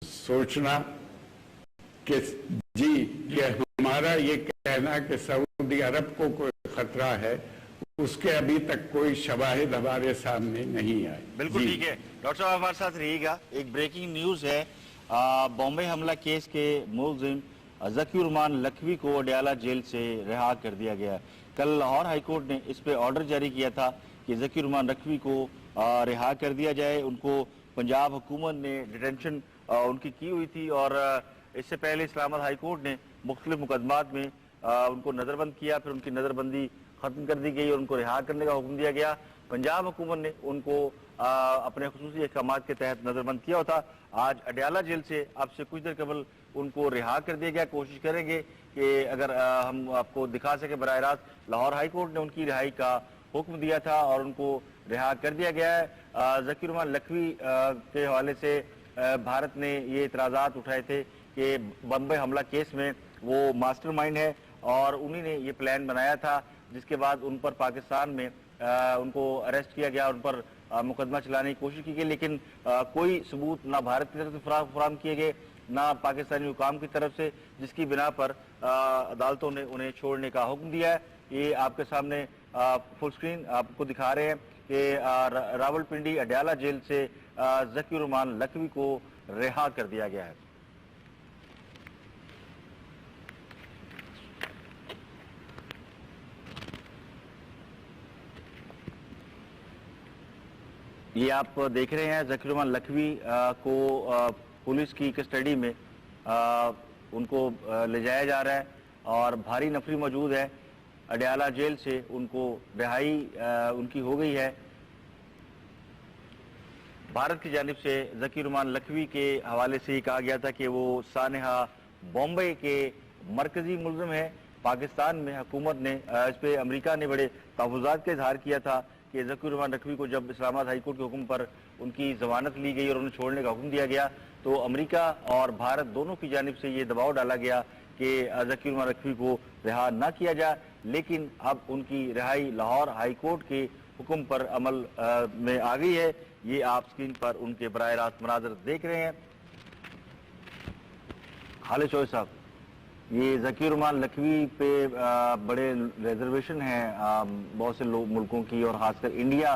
सोचना कि जी कि हमारा ये कहना कि सऊदी अरब को कोई खतरा है, उसके अभी तक कोई शवाहिद हमारे सामने नहीं आए। बिल्कुल ठीक है। डॉक्टर साहब हमारे साथ रहिएगा। एक ब्रेकिंग न्यूज है, बॉम्बे हमला केस के मुलजिम ज़कीर रहमान लखवी को अडयाला जेल से रिहा कर दिया गया है। कल लाहौर हाईकोर्ट ने इस पे ऑर्डर जारी किया था कि ज़कीर रहमान लखवी को रिहा कर दिया जाए। उनको पंजाब हुकूमत ने डिटेंशन उनकी की हुई थी और इससे पहले इस्लामाबाद हाईकोर्ट ने मुख्तलिफ मुकदमात में उनको नज़रबंद किया, फिर उनकी नज़रबंदी खत्म कर दी गई और उनको रिहा करने का हुक्म दिया गया। पंजाब हुकूमत ने उनको अपने खुसूसी अहकाम के तहत नज़रबंद किया होता। आज अडयाला जेल से अब से कुछ देर कबल उनको रिहा कर दिया गया। कोशिश करेंगे कि अगर हम आपको दिखा सके बराह रास्त लाहौर हाई कोर्ट ने उनकी रिहाई का हुक्म दिया था और उनको रिहा कर दिया गया है। ज़कीर रहमान लखवी के हवाले से भारत ने ये इतराज़ात उठाए थे कि बम्बई हमला केस में वो मास्टरमाइंड है और उन्हीं ने ये प्लान बनाया था, जिसके बाद उन पर पाकिस्तान में उनको अरेस्ट किया गया, उन पर मुकदमा चलाने की कोशिश की गई, लेकिन कोई सबूत ना भारत की तरफ से फराहम किए गए ना पाकिस्तानी हुकाम की तरफ से, जिसकी बिना पर अदालतों ने उन्हें छोड़ने का हुक्म दिया है। ये आपके सामने फुल स्क्रीन आपको दिखा रहे हैं कि रावलपिंडी अडयाला जेल से ज़कीर रहमान लखवी को रिहा कर दिया गया है। ये आप देख रहे हैं ज़कीर रहमान लखवी को पुलिस की कस्टडी में उनको ले जाया जा रहा है और भारी नफरी मौजूद है। अडयाला जेल से उनको रिहाई उनकी हो गई है। भारत की जानिब से ज़कीर रहमान लखवी के हवाले से कहा गया था कि वो सानहा बॉम्बे के मरकजी मुलजिम है। पाकिस्तान में हुकूमत ने इस पर अमरीका ने बड़े तहफ़्फ़ुज़ात का इजहार किया था कि ज़कीर रहमान लखवी को जब इस्लामाबाद हाईकोर्ट के हुक्म पर उनकी जमानत ली गई और उन्हें छोड़ने का हुक्म दिया गया तो अमेरिका और भारत दोनों की जानिब से ये दबाव डाला गया कि ज़कीर रहमान लखवी को रिहा ना किया जाए, लेकिन अब उनकी रिहाई लाहौर हाईकोर्ट के हुक्म पर अमल में आ गई है। ये आप स्क्रीन पर उनके बराह रास्त मनाज़र देख रहे हैं। खालिद चौधरी साहब, ये ज़कीर रहमान लखवी पे बड़े रिजर्वेशन हैं बहुत से मुल्कों की और ख़ासकर इंडिया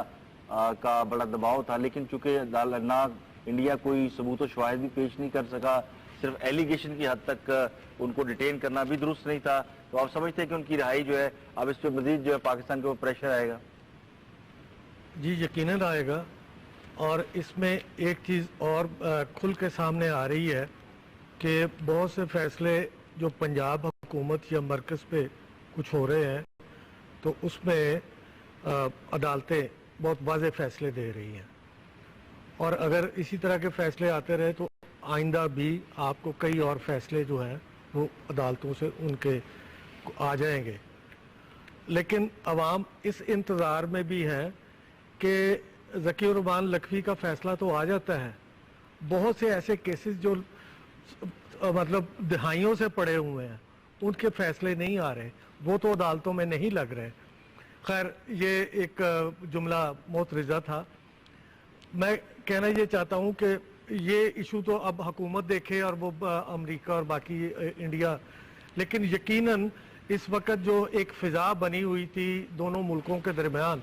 का बड़ा दबाव था, लेकिन चूंकि ना इंडिया कोई सबूत व शवाहिद भी पेश नहीं कर सका, सिर्फ एलिगेशन की हद तक उनको डिटेन करना भी दुरुस्त नहीं था, तो आप समझते हैं कि उनकी रिहाई जो है अब इस पर मजीद जो है पाकिस्तान के ऊपर प्रेशर आएगा? जी यकीनन आएगा। और इसमें एक चीज़ और खुल के सामने आ रही है कि बहुत से फैसले जो पंजाब हुकूमत या मरकज़ पे कुछ हो रहे हैं तो उसमें अदालतें बहुत वाज़ेह फैसले दे रही हैं और अगर इसी तरह के फैसले आते रहे तो आइंदा भी आपको कई और फैसले जो हैं वो अदालतों से उनके आ जाएंगे। लेकिन अवाम इस इंतज़ार में भी है कि ज़कीर रहमान लखवी का फ़ैसला तो आ जाता है, बहुत से ऐसे केसेस जो मतलब दहाइयों से पड़े हुए हैं उनके फैसले नहीं आ रहे, वो तो अदालतों में नहीं लग रहे। खैर ये एक जुमला मोतरज़ा था। मैं कहना ये चाहता हूँ कि ये इशू तो अब हुकूमत देखे और वो अमेरिका और बाकी इंडिया, लेकिन यकीनन इस वक्त जो एक फ़िज़ा बनी हुई थी दोनों मुल्कों के दरमियान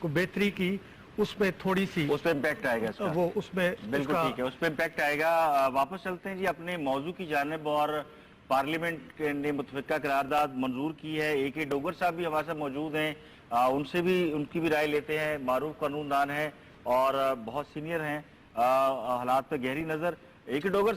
को बेहतरी की, उसमें थोड़ी सी उस पर इम्पैक्ट आएगा इसका। वो उसमें बिल्कुल ठीक है, उस पर इम्पैक्ट आएगा। वापस चलते हैं जी अपने मौजू की जानिब और पार्लियामेंट ने मुतफ़िका करारदाद मंजूर की है। AK डोगर साहब भी हमारे साथ मौजूद हैं, उनसे भी उनकी भी राय लेते हैं। मारूफ कानूनदान हैं और बहुत सीनियर हैं, हालात पर गहरी नज़र। AK डोगर